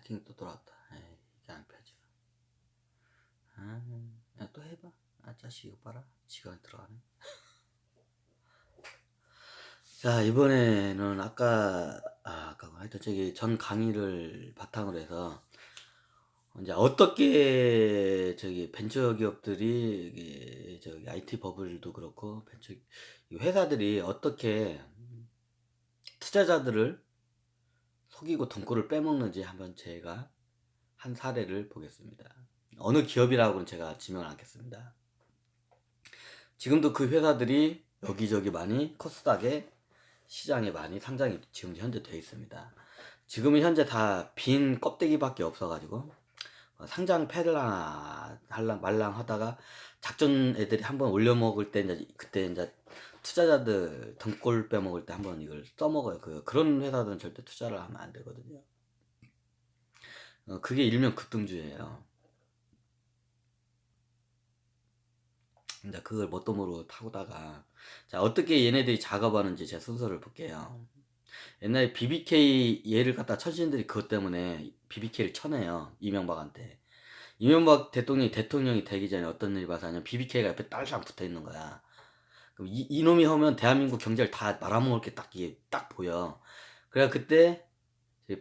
채팅이 또 들어왔다. 에이, 이게 안 펴져. 야, 또 해봐. 아, 자식 이거 봐라. 지가 들어가네. 자, 이번에는 아까 하여튼 저기 전 강의를 바탕으로 해서 이제 어떻게 저기 벤처 기업들이 이게 저기 IT 버블도 그렇고 벤처 회사들이 어떻게 투자자들을 속이고 돈꿀을 빼먹는지 한번 제가 한 사례를 보겠습니다. 어느 기업이라고는 제가 지명을 않겠습니다. 지금도 그 회사들이 여기저기 많이 코스닥에 시장에 많이 상장이 지금 현재 되어 있습니다. 지금은 현재 다 빈 껍데기밖에 없어가지고 상장 팔랑 말랑 하다가 작전 애들이 한번 올려먹을 때 이제 그때 이제 투자자들 등골 빼먹을 때 한번 이걸 써먹어요. 그런 회사들은 절대 투자를 하면 안 되거든요. 그게 일명 급등주예요. 이제 그걸 뭣도 타고다가 자 어떻게 얘네들이 작업하는지 제 순서를 볼게요. 옛날에 BBK 얘를 갖다 천신들이 그것 때문에 BBK를 쳐내요. 이명박한테. 이명박 대통령이 되기 전에 어떤 일이 발생하냐면 BBK가 옆에 딸랑 붙어 있는 거야. 그럼 이놈이 하면 대한민국 경제를 다 말아먹을 게 딱 보여. 그래 그때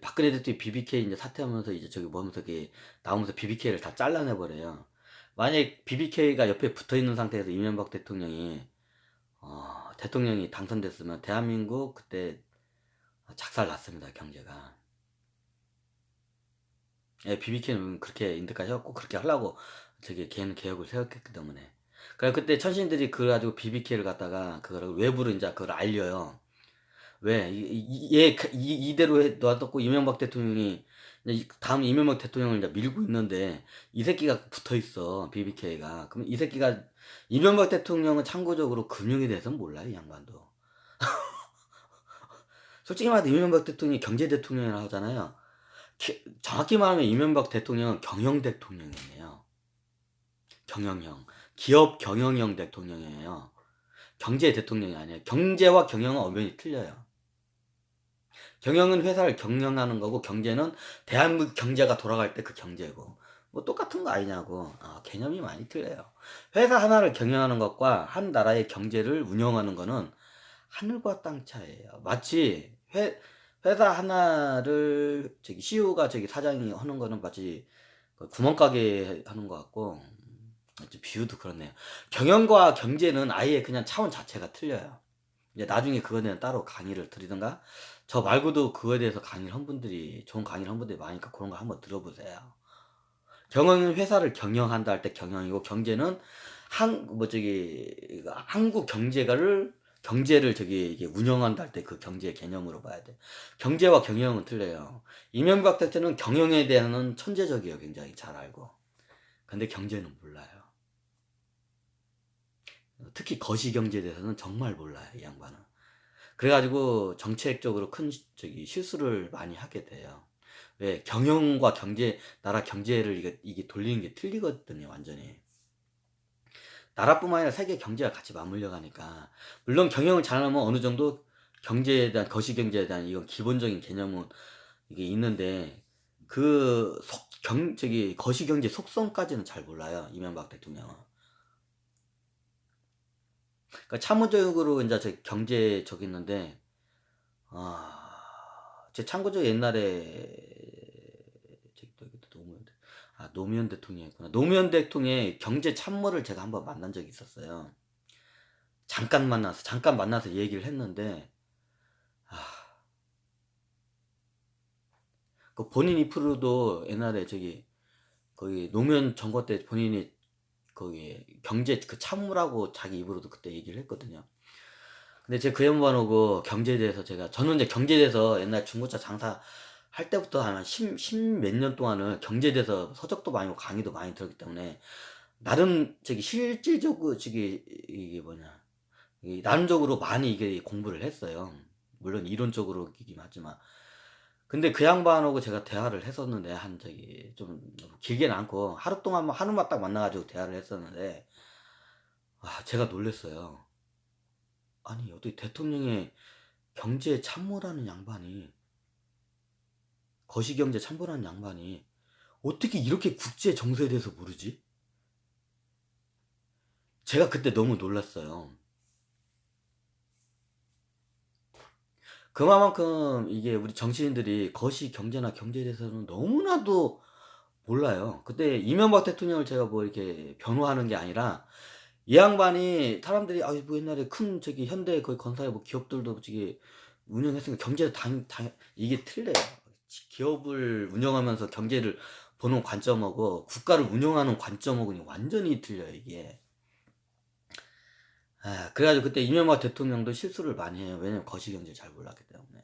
박근혜 대통령이 BBK 이제 사퇴하면서 이제 저기 뭐면서 나오면서 BBK를 다 잘라내 버려요. 만약 BBK가 옆에 붙어 있는 상태에서 이명박 대통령이 당선됐으면 대한민국 그때 작살 났습니다, 경제가. 예, BBK는 그렇게 인터까지 해갖고 그렇게 하려고 걔는 계획을 세웠기 때문에. 그래 그때 천신들이 그래가지고 BBK를 갖다가 그거를 외부로 이제 그걸 알려요. 왜? 이대로 놔뒀고 이명박 대통령이 다음 이명박 대통령을 이제 밀고 있는데 이 새끼가 붙어 있어 BBK가. 그럼 이 새끼가 이명박 대통령은 참고적으로 금융에 대해서는 몰라요, 이 양반도. 솔직히 말해서 이명박 대통령이 경제 대통령이라고 하잖아요. 정확히 말하면 이명박 대통령은 경영 대통령이에요. 경영형. 기업 경영형 대통령이에요. 경제 대통령이 아니에요. 경제와 경영은 엄연히 틀려요. 경영은 회사를 경영하는 거고 경제는 대한민국 경제가 돌아갈 때 그 경제고 뭐 똑같은 거 아니냐고. 개념이 많이 틀려요. 회사 하나를 경영하는 것과 한 나라의 경제를 운영하는 거는 하늘과 땅 차이예요. 마치 회사 하나를 저기 CEO가 저기 사장이 하는 거는 마치 그 구멍가게 하는 것 같고 비유도 그렇네요. 경영과 경제는 아예 그냥 차원 자체가 틀려요. 이제 나중에 그거에 대한 따로 강의를 드리든가 저 말고도 그거에 대해서 좋은 강의를 한 분들이 많으니까 그런 거 한번 들어보세요. 경영은 회사를 경영한다 할 때 경영이고 경제는 한국 경제를 이게 운영한다 할 때 그 경제 개념으로 봐야 돼. 경제와 경영은 틀려요. 이명박 대통령은 경영에 대한은 천재적이에요. 굉장히 잘 알고. 근데 경제는 몰라요. 특히 거시경제에 대해서는 정말 몰라요. 이 양반은. 그래가지고 정책적으로 큰 실수를 많이 하게 돼요. 왜? 경영과 나라 경제를 이게 돌리는 게 틀리거든요, 완전히. 나라뿐만 아니라 세계 경제와 같이 맞물려 가니까. 물론 경영을 잘하면 어느 정도 거시경제에 대한 이건 기본적인 개념은 이게 있는데, 거시경제 속성까지는 잘 몰라요, 이명박 대통령은. 그러니까 참모적으로 이제 경제 있는데, 제 참고적으로 옛날에 노무현 대통령이었구나. 노무현 대통령의 경제 참모를 제가 한번 만난 적이 있었어요. 잠깐 만나서 얘기를 했는데 아, 그 본인 입으로도 옛날에 거기 노무현 정권 때 본인이 거기 경제 그 참모라고 자기 입으로도 그때 얘기를 했거든요. 근데 제가 그 양반하고 경제에 대해서 저는 이제 경제에 대해서 옛날 중고차 장사 할 때부터 한 10 몇 년 동안은 경제에 대해서 서적도 많이 보고 강의도 많이 들었기 때문에 나름 실질적으로 이게 뭐냐 나름적으로 많이 이게 공부를 했어요. 물론 이론적으로이긴 하지만 근데 그 양반하고 제가 대화를 했었는데 좀 길게는 않고 하루 동안 하루만 딱 만나가지고 대화를 했었는데 제가 놀랐어요. 아니 어떻게 대통령의 경제 참모라는 양반이 거시경제 참고한 양반이 어떻게 이렇게 국제 정세에 대해서 모르지? 제가 그때 너무 놀랐어요. 그만큼 이게 우리 정치인들이 거시 경제나 경제에 대해서는 너무나도 몰라요. 그때 이명박 대통령을 제가 뭐 이렇게 변호하는 게 아니라 이 양반이 사람들이 뭐 옛날에 큰 저기 현대 거의 건설 뭐 기업들도 저기 운영했으니까 경제 당 이게 틀려요. 기업을 운영하면서 경제를 보는 관점하고 국가를 운영하는 관점하고는 완전히 틀려요, 이게. 그래가지고 그때 이명박 대통령도 실수를 많이 해요. 왜냐면 거시경제를 잘 몰랐기 때문에.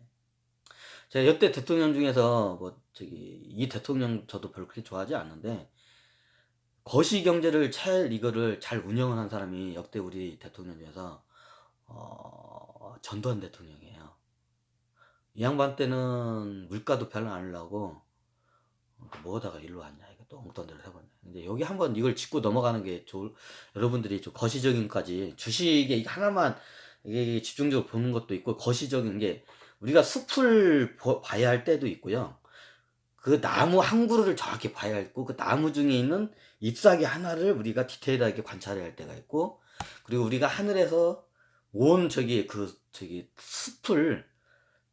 제가 여태 대통령 중에서 뭐 저기 이 대통령 저도 별로 그렇게 좋아하지 않는데 거시경제를 이거를 잘 운영을 한 사람이 역대 우리 대통령 중에서 전두환 대통령이에요. 이 양반 때는 물가도 별로 안 올라고 뭐하다가 일로 왔냐 이거 또 엉뚱한 데로 해버렸네. 근데 여기 한번 이걸 짚고 넘어가는 게 여러분들이 좀 거시적인 까지 주식에 하나만 이게 집중적으로 보는 것도 있고 거시적인 게 우리가 숲을 봐야 할 때도 있고요. 그 나무 한 그루를 정확히 봐야 했고 그 나무 중에 있는 잎사귀 하나를 우리가 디테일하게 관찰해야 할 때가 있고 그리고 우리가 하늘에서 온 저기 숲을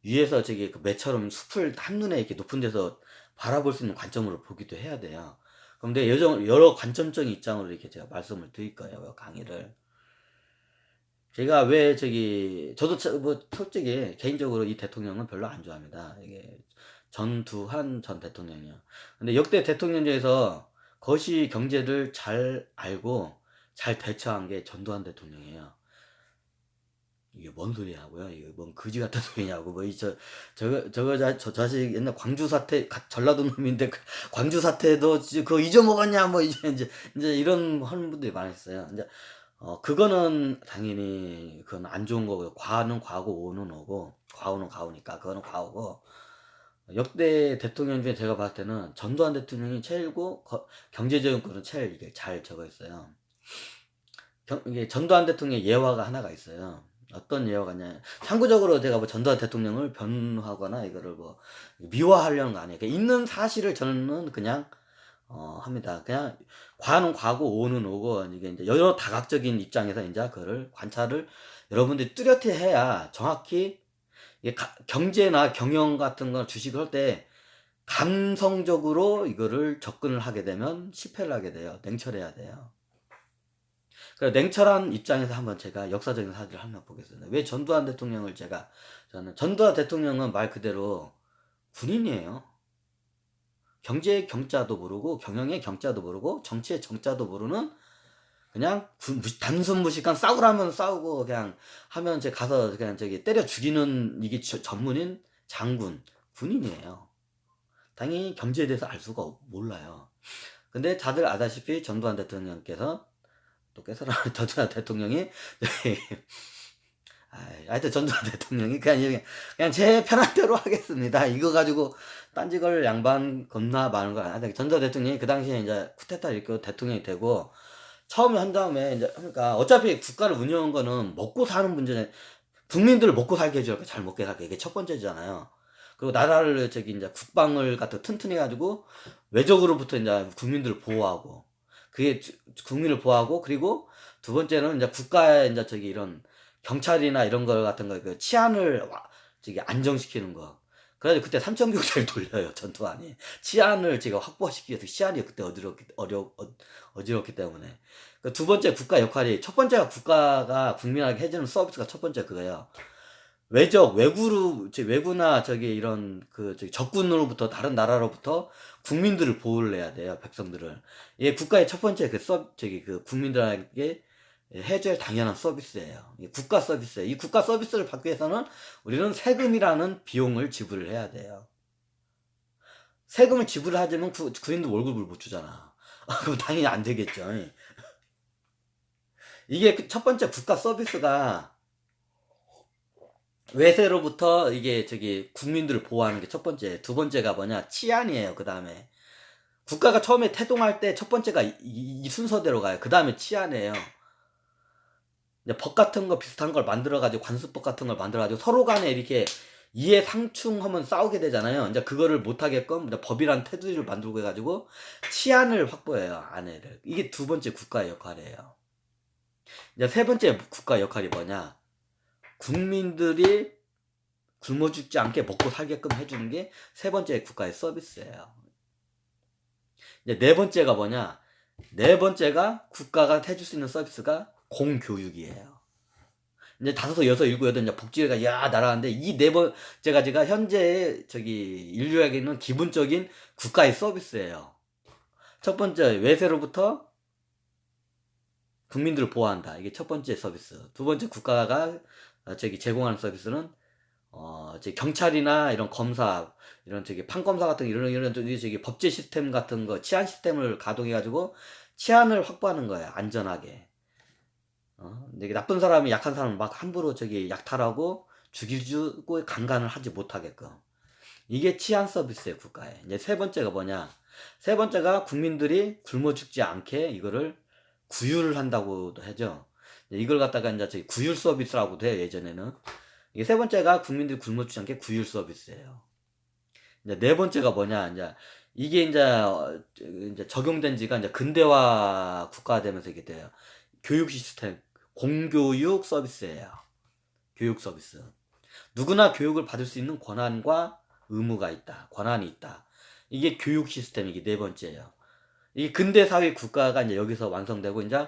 위에서 저기 그 매처럼 숲을 한눈에 이렇게 높은 데서 바라볼 수 있는 관점으로 보기도 해야 돼요. 그런데 여러 관점적인 입장으로 이렇게 제가 말씀을 드릴 거예요. 강의를. 제가 왜 저도 뭐 솔직히 개인적으로 이 대통령은 별로 안 좋아합니다. 이게 전두환 전 대통령이요. 근데 역대 대통령 중에서 거시 경제를 잘 알고 잘 대처한 게 전두환 대통령이에요. 이게 뭔 소리냐고요? 이게 뭔 거지 같은 소리냐고. 뭐, 저 자식 옛날 광주 사태, 전라도 놈인데, 광주 사태도 그거 잊어먹었냐? 뭐, 이제 이런 하는 분들이 많았어요. 이제, 그거는 당연히, 그건 안 좋은 거고요. 과는 과고, 오는 오고, 과오는 과오니까, 그거는 과오고, 역대 대통령 중에 제가 봤을 때는 전두환 대통령이 최일고, 경제적인 거는 제일 이게 잘 적어 있어요. 이게 전두환 대통령의 예화가 하나가 있어요. 어떤 예화가 있냐. 참고적으로 제가 뭐 전두환 대통령을 변호하거나 이거를 뭐 미화하려는 거 아니에요. 그러니까 있는 사실을 저는 그냥 합니다. 그냥 과는 과고 오는 오고 이게 이제 여러 다각적인 입장에서 이제 그거를 관찰을 여러분들이 뚜렷이 해야 정확히 이게 경제나 경영 같은 거 주식을 할 때 감성적으로 이거를 접근을 하게 되면 실패를 하게 돼요. 냉철해야 돼요. 냉철한 입장에서 한번 제가 역사적인 사실을 한번 보겠습니다. 왜 전두환 대통령을 저는 전두환 대통령은 말 그대로 군인이에요. 경제의 경자도 모르고 경영의 경자도 모르고 정치의 정자도 모르는 그냥 단순 무식한 싸우라면 싸우고 그냥 하면 가서 그냥 때려 죽이는 이게 전문인 장군 군인이에요. 당연히 경제에 대해서 알 수가 몰라요. 근데 다들 아다시피 전두환 대통령께서 또 깨서라 전두환 대통령이 하여튼 전두환 대통령이 그냥 제 편한 대로 하겠습니다. 이거 가지고 딴지걸 양반 겁나 많은 거 아니야. 전두환 대통령이 그 당시에 이제 쿠데타 일으켜 대통령이 되고 처음에 한 다음에 이제 그러니까 어차피 국가를 운영한 거는 먹고 사는 문제는 국민들을 먹고 살게 해줘야 잘 먹게 살게 이게 첫 번째잖아요. 그리고 나라를 이제 국방을 갖다 튼튼히 가지고 외적으로부터 이제 국민들을 보호하고 그게 국민을 보호하고 그리고 두 번째는 이제 국가의 이제 이런 경찰이나 이런 거 같은 거 그 치안을 안정시키는 거. 그래가지고 그때 삼천경찰 돌려요 전투안이 치안을 확보시키기 위해서 치안이 그때 어지럽기 때문에 두 번째 국가 역할이 첫 번째가 국가가 국민에게 해주는 서비스가 첫 번째 그거예요. 외구나 이런 적군으로부터 다른 나라로부터 국민들을 보호를 해야 돼요 백성들을. 이게 국가의 첫 번째 국민들에게 해줘야 당연한 서비스예요. 국가 서비스예요. 이 국가 서비스를 받기 위해서는 우리는 세금이라는 비용을 지불을 해야 돼요. 세금을 지불하자면 군인들 월급을 못 주잖아. 그럼 당연히 안 되겠죠. 이게 첫 번째 국가 서비스가 외세로부터 이게 국민들을 보호하는 게 첫 번째. 두 번째가 뭐냐? 치안이에요. 그 다음에 국가가 처음에 태동할 때 첫 번째가 이 순서대로 가요. 그 다음에 치안이에요. 이제 법 같은 거 비슷한 걸 만들어가지고 관습법 같은 걸 만들어가지고 서로 간에 이렇게 이해 상충하면 싸우게 되잖아요. 이제 그거를 못하게끔 이제 법이란 테두리를 만들고 해가지고 치안을 확보해요, 안에를. 이게 두 번째 국가의 역할이에요. 이제 세 번째 국가 역할이 뭐냐? 국민들이 굶어 죽지 않게 먹고 살게끔 해주는 게 세 번째 국가의 서비스예요. 이제 네 번째가 뭐냐? 네 번째가 국가가 해줄 수 있는 서비스가 공교육이에요. 이제 다섯, 여섯, 일곱, 여덟 이제 복지가 야 날아가는데 이 네 번째가 제가 현재 인류에게는 기본적인 국가의 서비스예요. 첫 번째 외세로부터 국민들을 보호한다. 이게 첫 번째 서비스. 두 번째 국가가 제공하는 서비스는 경찰이나 이런 검사, 이런 판검사 같은 이런 법제 시스템 같은 거, 치안 시스템을 가동해 가지고 치안을 확보하는 거예요. 안전하게. 이게 나쁜 사람이 약한 사람을 막 함부로 약탈하고 죽이고 강간을 하지 못하게끔. 이게 치안 서비스의 국가에. 이제 세 번째가 뭐냐? 세 번째가 국민들이 굶어 죽지 않게 이거를 구휼을 한다고도 하죠. 이걸 갖다가 이제 구휼 서비스라고도 해요, 예전에는. 이게 세 번째가 국민들이 굶어 죽지 않게 구휼 서비스예요. 이제 네 번째가 뭐냐? 이게 이제 적용된 지가 이제 근대화 국가가 되면서 이게 돼요. 교육 시스템, 공교육 서비스예요. 교육 서비스. 누구나 교육을 받을 수 있는 권한과 의무가 있다. 권한이 있다. 이게 교육 시스템, 이게 네 번째예요. 이 근대 사회 국가가 이제 여기서 완성되고 이제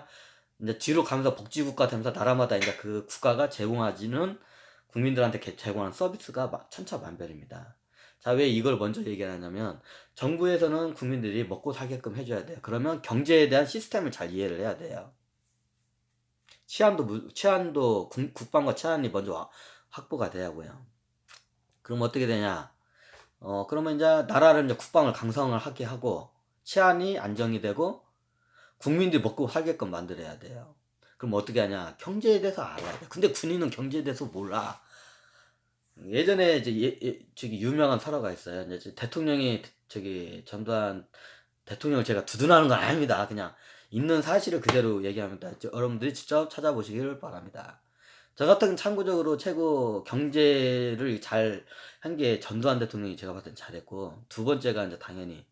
뒤로 가면서 복지국가 되면서 나라마다 이제 그 국가가 제공하지는 국민들한테 제공하는 서비스가 천차만별입니다. 자, 왜 이걸 먼저 얘기하냐면 정부에서는 국민들이 먹고 살게끔 해줘야 돼요. 그러면 경제에 대한 시스템을 잘 이해를 해야 돼요. 치안도 국방과 치안이 먼저 확보가 돼야 하고요. 그럼 어떻게 되냐? 그러면 이제 나라를 이제 국방을 강성을 하게 하고 치안이 안정이 되고 국민들이 먹고 살게끔 만들어야 돼요. 그럼 어떻게 하냐? 경제에 대해서 알아야 돼. 근데 군인은 경제에 대해서 몰라. 예전에 유명한 설화가 있어요. 이제 대통령이 전두환 대통령을 제가 두둔하는 건 아닙니다. 그냥 있는 사실을 그대로 얘기합니다. 여러분들이 직접 찾아보시길 바랍니다. 저 같은 참고적으로 최고 경제를 잘 한 게 전두환 대통령이 제가 봤을 땐 잘했고, 두 번째가 이제 당연히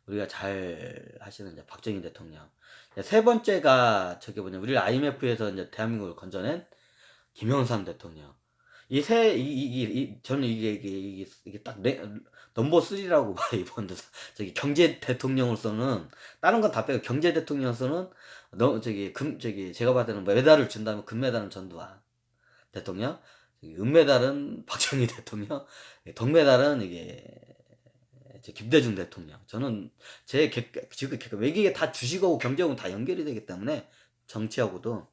우리가 잘 하시는 이제 박정희 대통령. 세 번째가 우리를 IMF에서 이제 대한민국을 건져낸 김영삼 대통령. 저는 이게 딱 넘버 3라고 봐요, 이번 경제 대통령으로서는. 다른 건 다 빼고 경제 대통령으로서는, 제가 봤을 때는 메달을 준다면 금메달은 전두환 대통령, 은메달은 박정희 대통령, 동메달은 김대중 대통령. 저는 지금 외국에 다 주식하고 경제하고 다 연결이 되기 때문에 정치하고도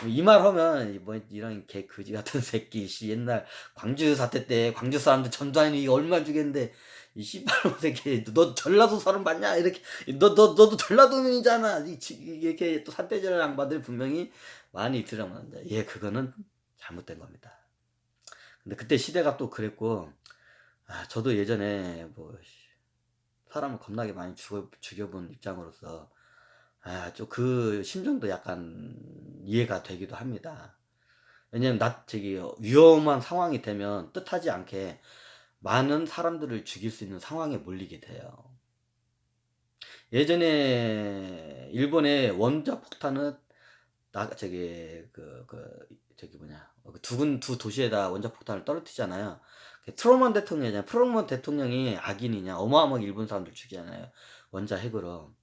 이 말 하면 뭐 이런 개 거지 같은 새끼 옛날 광주 사태 때 광주 사람들 전두환이 얼마 주겠는데 이 씨발놈 새끼 너 전라도 사람 맞냐 이렇게 너도 전라도민이잖아 이렇게 또 산대전을 양반들 분명히 많이 있더라면 그거는 잘못된 겁니다. 근데 그때 시대가 또 그랬고 저도 예전에 뭐 사람을 겁나게 많이 죽여본 입장으로서 좀 그 심정도 약간 이해가 되기도 합니다. 왜냐면 위험한 상황이 되면 뜻하지 않게 많은 사람들을 죽일 수 있는 상황에 몰리게 돼요. 예전에 일본의 원자 폭탄은 두 도시에다 원자 폭탄을 떨어뜨리잖아요. 트루먼 대통령이잖아요. 트루먼 대통령이 악인이냐? 어마어마하게 일본 사람들 죽이잖아요. 원자 핵으로.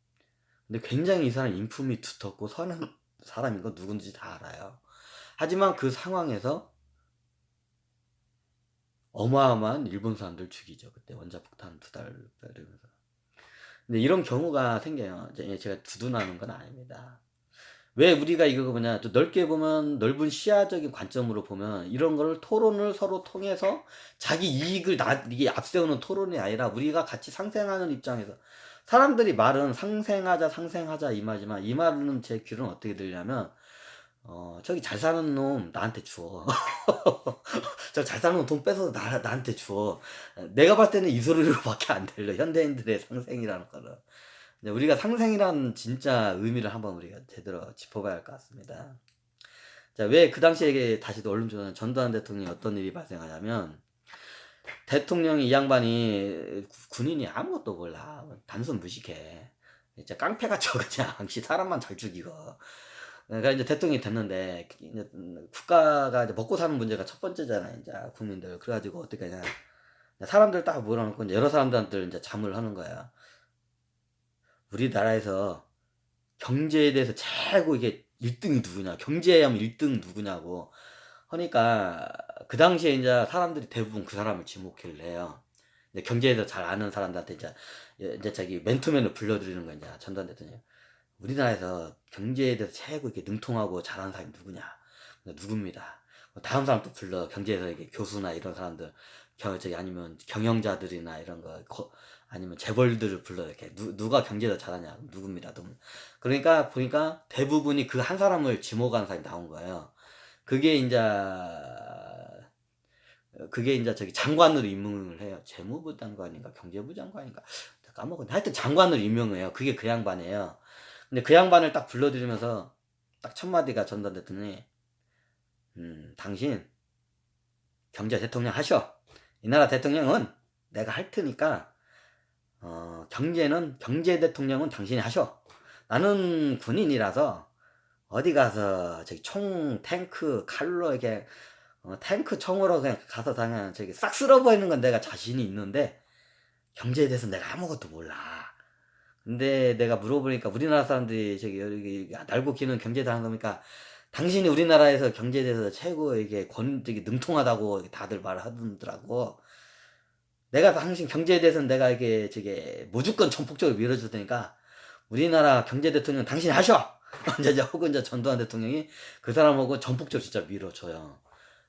근데 굉장히 이 사람 인품이 두텁고 선한 사람인 거 누군지 다 알아요. 하지만 그 상황에서 어마어마한 일본 사람들 죽이죠. 그때 원자폭탄 2달 이러면서. 근데 이런 경우가 생겨요. 제가 두둔하는 건 아닙니다. 왜 우리가 또 넓게 보면 넓은 시야적인 관점으로 보면 이런 거를 토론을 서로 통해서 자기 이익을 이게 앞세우는 토론이 아니라 우리가 같이 상생하는 입장에서 사람들이 말은 상생하자 이 말이지만 이 말은 제 귀로는 어떻게 들리냐면 저기 잘 사는 놈 나한테 줘. 저 잘 사는 놈 돈 뺏어서 나한테 줘. 내가 봤을 때는 이 소리로밖에 안 들려. 현대인들의 상생이라는 거는. 우리가 상생이라는 진짜 의미를 한번 우리가 제대로 짚어봐야 할 것 같습니다. 자, 왜 그 당시에 다시 또 언론조사는 전두환 대통령이 어떤 일이 발생하냐면 대통령이 이 양반이 군인이 아무것도 몰라. 단순 무식해. 진짜 깡패같이 그냥 사람만 잘 죽이고. 그러니까 이제 대통령이 됐는데 이제 국가가 이제 먹고 사는 문제가 첫 번째잖아요. 이제 국민들. 그래가지고 어떻게 하냐. 사람들 딱 몰아놓고 이제 여러 사람들한테 이제 잠을 하는 거야. 우리나라에서 경제에 대해서 최고 이게 1등이 누구냐. 경제에 하면 1등 누구냐고. 하니까 그 당시에 이제 사람들이 대부분 그 사람을 지목을 해요. 이제 경제에서 잘 아는 사람들한테 이제 자기 맨투맨을 불러드리는 거야. 이제 전두환 대통령. 우리나라에서 경제에 대해서 최고 이렇게 능통하고 잘하는 사람이 누구냐? 누굽니다. 다음 사람 또 불러. 경제에서 이게 교수나 이런 사람들, 아니면 경영자들이나 이런 거, 아니면 재벌들을 불러. 이렇게 누가 경제에서 잘하냐? 누굽니다. 그러니까 보니까 대부분이 그 한 사람을 지목하는 사람이 나온 거예요. 그게 이제 저기 장관으로 임명을 해요. 재무부 장관인가 경제부 장관인가 까먹었네. 하여튼 장관으로 임명을 해요. 그게 그 양반이에요. 근데 그 양반을 딱 불러들이면서 딱 첫 마디가 전두환 대통령이 당신 경제 대통령 하셔. 이 나라 대통령은 내가 할 테니까 경제 대통령은 당신이 하셔. 나는 군인이라서 어디 가서 저기 총 탱크 칼로 이렇게 탱크 총으로 그냥 가서 그냥 저기 싹 쓸어버리는 건 내가 자신이 있는데 경제에 대해서 내가 아무것도 몰라. 근데 내가 물어보니까 우리나라 사람들이 저기 여기 날고 기는 경제에 대한 겁니까? 당신이 우리나라에서 경제에 대해서 최고 이게 저기 능통하다고 다들 말하더라고. 내가 당신 경제에 대해서는 내가 이게 저기 무조건 전폭적으로 밀어줄 테니까 우리나라 경제 대통령 당신이 하셔. 이제 혹은 이제 전두환 대통령이 그 사람하고 전폭적으로 진짜 밀어줘요.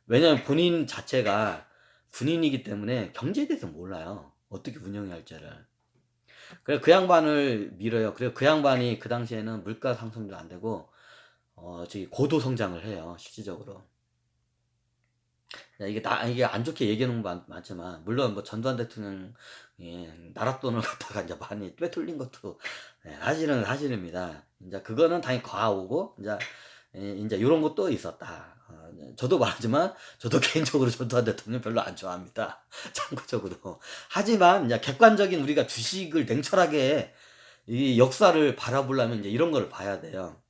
왜냐면 본인 자체가 군인이기 때문에 경제에 대해서 몰라요. 어떻게 운영해야 할지를. 그래 그 양반을 밀어요. 그리고 그 양반이 그 당시에는 물가 상승도 안 되고 저기 고도 성장을 해요. 실질적으로. 이게 안 좋게 얘기하는 건 많지만 물론 뭐 전두환 대통령이 나라 돈을 갖다가 이제 많이 꿰뚫린 것도 사실은 사실입니다. 이제 그거는 당연히 과오고 이제 이런 것도 있었다. 저도 말하지만 저도 개인적으로 전두환 대통령 별로 안 좋아합니다. 참고적으로. 하지만 이제 객관적인 우리가 주식을 냉철하게 이 역사를 바라보려면 이제 이런 걸 봐야 돼요.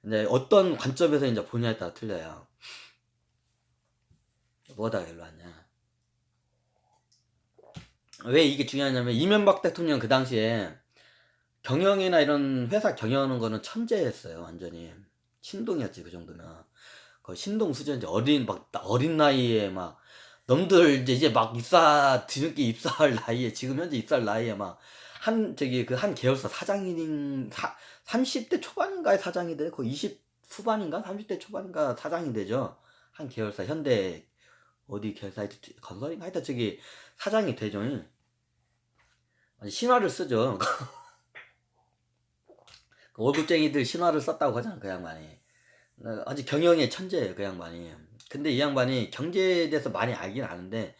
이제 어떤 관점에서 이제 보냐에 따라 틀려요. 뭐다 일로 왔냐. 왜 이게 중요하냐면 이명박 대통령 그 당시에 경영이나 이런 회사 경영하는 거는 천재였어요. 완전히 신동이었지. 그 정도면 거의 신동 수준이지. 어린 나이에 막 놈들 이제 막 뒤늦게 입사할 나이에 지금 현재 입사할 나이에 막 한 계열사 사장인 30대 초반인가에 사장이 돼. 거의 20 후반인가 30대 초반인가 사장이 되죠. 한 계열사 현대 어디 계열사 건설인가 하여튼 저기 사장이 되죠. 신화를 쓰죠. 월급쟁이들 신화를 썼다고 하잖아 그 양반이. 아주 경영의 천재예요 그 양반이. 근데 이 양반이 경제에 대해서 많이 알긴 아는데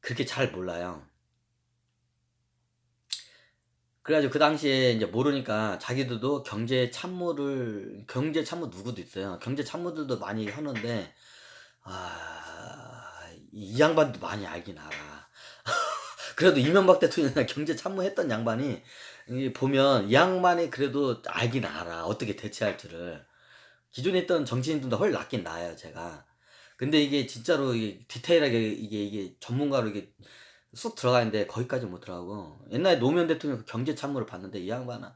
그렇게 잘 몰라요. 그래가지고 그 당시에 이제 모르니까 자기들도 경제 참모 누구도 있어요. 경제 참모들도 많이 하는데 이 양반도 많이 알긴 알아. 그래도 이명박 대통령이나 경제 참모했던 양반이 보면 이 양반이 그래도 알긴 알아. 어떻게 대처할 줄을. 기존에 있던 정치인들도 훨 낫긴 나아요, 제가. 근데 이게 진짜로 디테일하게 이게 전문가로 이게 쑥 들어가는데 거기까지 못 들어가고. 옛날에 노무현 대통령 그 경제 참모를 봤는데 이 양반은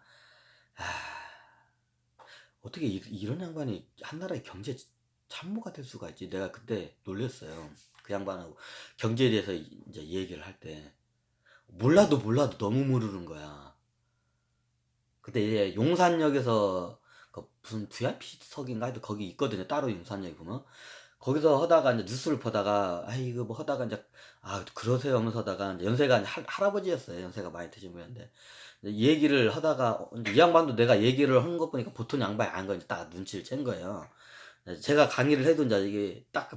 어떻게 이런 양반이 한 나라의 경제 참모가 될 수가 있지. 내가 그때 놀랐어요. 그 양반하고 경제에 대해서 이제 얘기를 할 때. 몰라도 너무 모르는 거야. 그때 이제 용산역에서 그 무슨 VIP석인가 해도 거기 있거든요. 따로 용산역에 보면. 거기서 하다가 이제 뉴스를 보다가 이거 뭐 하다가 이제 그러세요 하면서 하다가 이제 연세가 할아버지였어요. 연세가 많이 드신 분인데 얘기를 하다가 이제 이 양반도 내가 얘기를 한 거 보니까 보통 양반이 아닌 거 이제 딱 눈치를 챈 거예요. 제가 강의를 해도 이제 이게 딱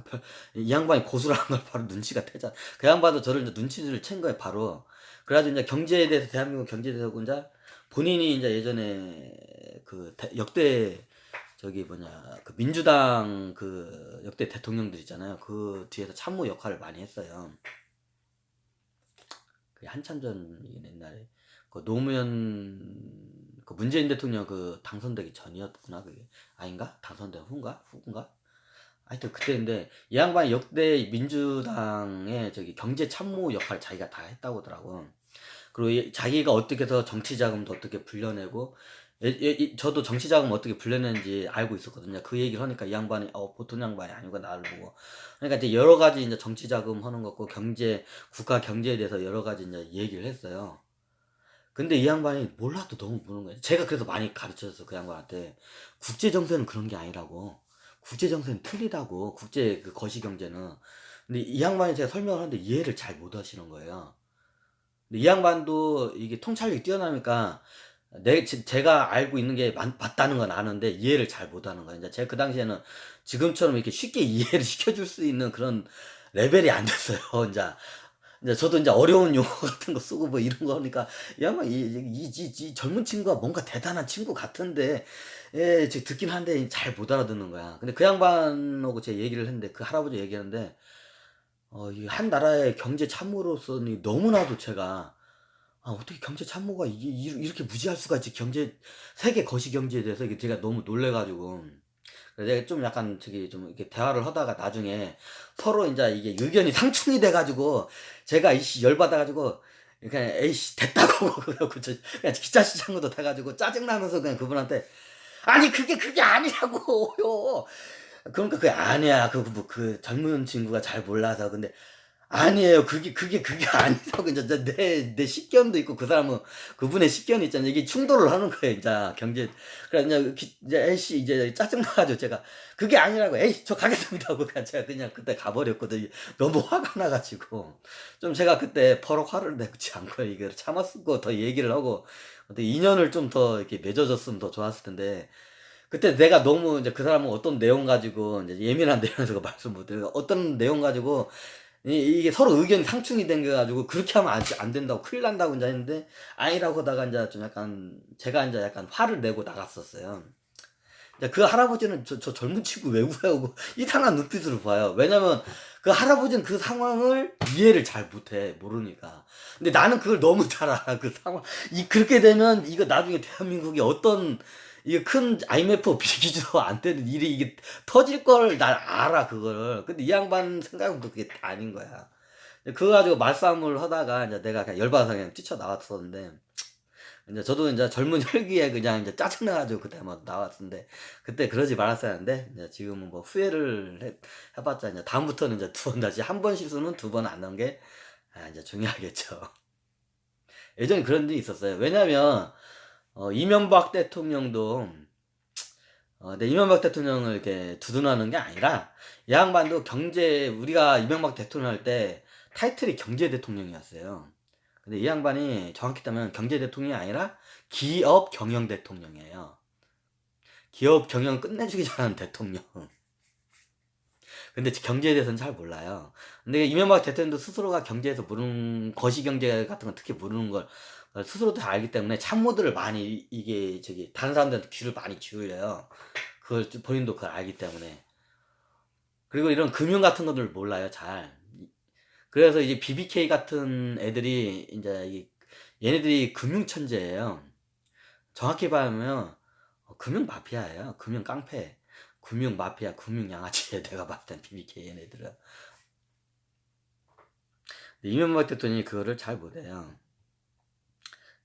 이 양반이 고수라는 걸 바로 눈치가 태잖아. 그 양반도 저를 이제 눈치를 챈 거예요, 바로. 그래가지고 이제 경제에 대해서 대한민국 경제에 대해서 이제 본인이 이제 예전에 그 역대 저기 뭐냐 그 민주당 그 역대 대통령들 있잖아요. 그 뒤에서 참모 역할을 많이 했어요. 그게 한참 전 옛날에 그 노무현 그 문재인 대통령 그 당선되기 전이었구나 그게 아닌가? 당선된 후인가? 하여튼 그때인데 이 양반이 역대 민주당의 저기 경제 참모 역할 자기가 다 했다고 하더라고. 그리고 자기가 어떻게 해서 정치 자금도 어떻게 불려내고 저도 정치 자금 어떻게 불려내는지 알고 있었거든요. 그 얘기를 하니까 이 양반이 보통 양반이 아니고 나를 보고 그러니까 이제 여러 가지 이제 정치 자금 하는 거고 경제 국가 경제에 대해서 여러 가지 이제 얘기를 했어요. 근데 이 양반이 몰라도 너무 모르는 거예요. 제가 그래서 많이 가르쳐줬어 그 양반한테. 국제 정세는 그런 게 아니라고. 국제 정세는 틀리다고. 국제 그 거시 경제는. 근데 이 양반이 제가 설명을 하는데 이해를 잘 못 하시는 거예요. 근데 이 양반도 이게 통찰력이 뛰어나니까 제가 알고 있는 게 맞다는 건 아는데 이해를 잘 못하는 거예요. 이제 제가 그 당시에는 지금처럼 이렇게 쉽게 이해를 시켜줄 수 있는 그런 레벨이 안 됐어요. 이제 저도 이제 어려운 용어 같은 거 쓰고 뭐 이런 거 하니까 이 양반 이 젊은 친구가 뭔가 대단한 친구 같은데 제가 듣긴 하는데 잘 못 알아듣는 거야. 근데 그 양반하고 제가 얘기를 했는데 그 할아버지 얘기하는데 이 한 나라의 경제 참모로서는 너무나도 제가 어떻게 경제 참모가 이게 이렇게 무지할 수가 있지 경제 세계 거시 경제에 대해서 이게 제가 너무 놀래 가지고 그래서 내가 좀 약간 저기 좀 이렇게 대화를 하다가 나중에 서로 인제 이게 의견이 상충이 돼 가지고 제가 이씨 열 받아 가지고 그냥 "에이씨 됐다."고 그래 저 그냥 기차 시장으로 돼 가지고 짜증 나면서 그냥 그분한테 "아니 그게 아니라고요." 그러니까 "그게 아니야. 그 젊은 친구가 잘 몰라서." 근데 아니에요. 그게 아니라고 인제 내 식견도 있고 그 사람은 그분의 식견이 있잖아요. 이게 충돌을 하는 거예요 인자 경제 그래 인제 이제 에이씨 이제 짜증 나 가지고 제가 "그게 아니라고. 에이 저 가겠습니다." 하고 제가 그냥 그때 가 버렸거든요. 너무 화가 나 가지고. 좀 제가 그때 버럭 화를 내지 않고 이거를 참았고 더 얘기를 하고 어떻게 인연을 좀 더 이렇게 맺어 줬으면 더 좋았을 텐데 그때 내가 너무 인제 그 사람은 어떤 내용 가지고 인제 예민한 내용에서 말씀 못 드려요. 어떤 내용 가지고 이게 서로 의견이 상충이 된 게 가지고 그렇게 하면 안 된다고 큰일 난다고 인제 했는데 아니라고 하다가 인제 좀 약간 제가 인제 약간 화를 내고 나갔었어요. 이제 그 할아버지는 저 젊은 친구 왜 구해오고 이상한 눈빛으로 봐요. 왜냐면 그 할아버지는 그 상황을 이해를 잘 못해 모르니까. 근데 나는 그걸 너무 잘 알아. 그 상황 그렇게 되면 이거 나중에 대한민국이 어떤 이게 큰 IMF 비기지도 안 되는 일이 이게 터질 걸 난 알아 그거를. 근데 이 양반 생각은 또 그게 아닌 거야. 그거 가지고 말싸움을 하다가 인제 내가 그냥 열 받아서 그냥 뛰쳐나왔었는데 인제 저도 인제 젊은 혈기에 그냥 인제 짜증 나 가지고 그때 막 나왔는데 그때 그러지 말았어야 하는데 인제 지금은 뭐 후회를 해 봤자 인제 다음부터는 인제 두 번 다시 한 번 실수는 두 번 안 하는 게 인제 중요하겠죠. 예전에 그런 일이 있었어요. 왜냐면 이명박 대통령도 네 이명박 대통령을 이렇게 두둔하는 게 아니라 이 양반도 경제 우리가 이명박 대통령 할 때 타이틀이 경제 대통령이었어요. 근데 이 양반이 정확히 따면 경제 대통령이 아니라 기업 경영 대통령이에요. 기업 경영 끝내주기 잘하는 대통령. 근데 경제에 대해서는 잘 몰라요. 근데 이명박 대통령도 스스로가 경제에서 모르는 거시경제 같은 거 특히 모르는 걸 스스로도 다 알기 때문에 참모들을 많이 이게 저기 다른 사람들한테 귀를 많이 기울여요. 그걸 본인도 그걸 알기 때문에. 그리고 이런 금융 같은 것들 몰라요 잘. 그래서 이제 BBK 같은 애들이 인제 얘네들이 금융 천재예요. 정확히 말하면 금융 마피아예요. 금융 깡패. 금융 마피아, 금융 양아치예요 내가 봤을 땐 BBK 얘네들은. 근데 이명박 대통령이 그거를 잘 못해요.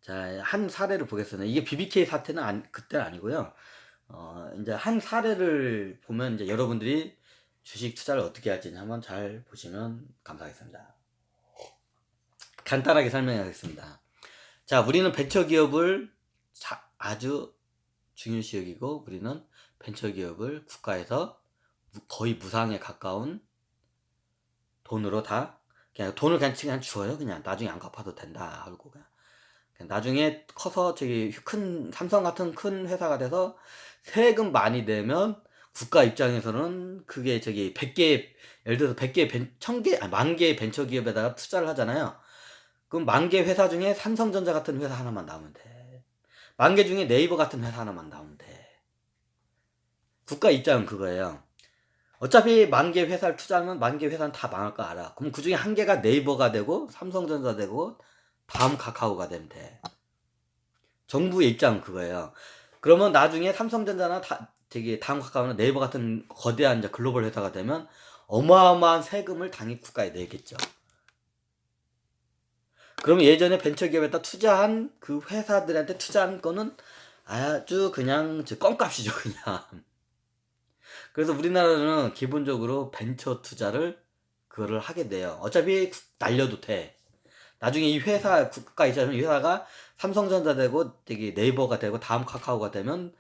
자 한 사례를 보겠습니다. 이게 BBK 사태는 그때는 아니고요. 인제 한 사례를 보면 인제 여러분들이 주식 투자를 어떻게 할지 한번 잘 보시면 감사하겠습니다. 간단하게 설명하겠습니다. 자 우리는 벤처기업을 아주 중요시 여기고 우리는 벤처기업을 국가에서 거의 무상에 가까운 돈으로 다 그냥 돈을 그냥 줘요. 그냥 나중에 안 갚아도 된다 하고 그냥 나중에 커서 저기 큰 삼성 같은 큰 회사가 돼서 세금 많이 내면 국가 입장에서는 그게 저기 100개 예를 들어서 100개 1000개 아니 10,000개의 벤처기업에다가 투자를 하잖아요. 그럼 10,000개 회사 중에 삼성전자 같은 회사 하나만 나오면 돼. 10,000개 중에 네이버 같은 회사 하나만 나오면 돼. 국가 입장은 그거예요. 어차피 만 개 회사를 투자하면 만 개 회사는 다 망할 거 알아. 그럼 그중에 한 개가 네이버가 되고 삼성전자 되고 다음 카카오가 되면 돼. 정부의 입장은 그거예요. 그러면 나중에 삼성전자나 되게 다음 카카오나 네이버 같은 거대한 이제 글로벌 회사가 되면 어마어마한 세금을 당연히 국가에 내겠죠. 그러면 예전에 벤처기업에다 투자한 그 회사들한테 투자한 거는 아주 그냥 껌값이죠, 그냥. 그래서 우리나라는 기본적으로 벤처 투자를 그거를 하게 돼요. 어차피 날려도 돼. 나중에 이 회사 국가 있자면 이 회사가 삼성전자 되고 되게 네이버가 되고 다음 카카오가 되면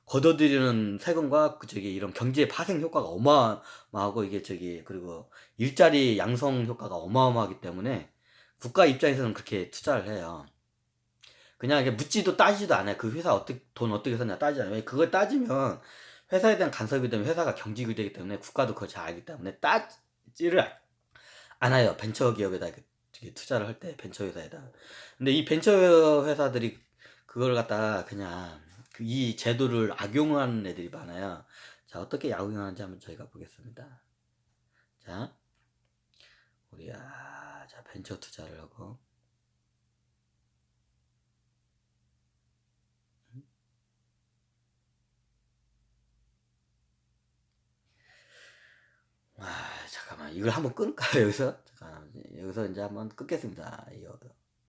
걷어들이는 세금과 이런 경제 파생 효과가 어마어마하고 이게 그리고 일자리 양성 효과가 어마어마하기 때문에 국가 입장에서는 그렇게 투자를 해요. 그냥 이게 묻지도 따지도 않아요. 그 회사 돈 어떻게 썼냐 따지지 않아요. 왜 그걸 따지면 회사에 대한 간섭이 되면 회사가 경직이 되기 때문에 국가도 그걸 잘 알기 때문에 따지를 않아요. 벤처 기업에다 이렇게 투자를 할 때 벤처 회사에다. 근데 이 벤처 회사들이 그걸 갖다가 그냥 이 제도를 악용하는 애들이 많아요. 자, 어떻게 악용하는지 한번 저희가 보겠습니다. 자, 자, 벤처 투자를 하고. 잠깐만. 이걸 한번 끊을까요, 여기서? 잠깐만. 여기서 이제 한번 끊겠습니다. 이거.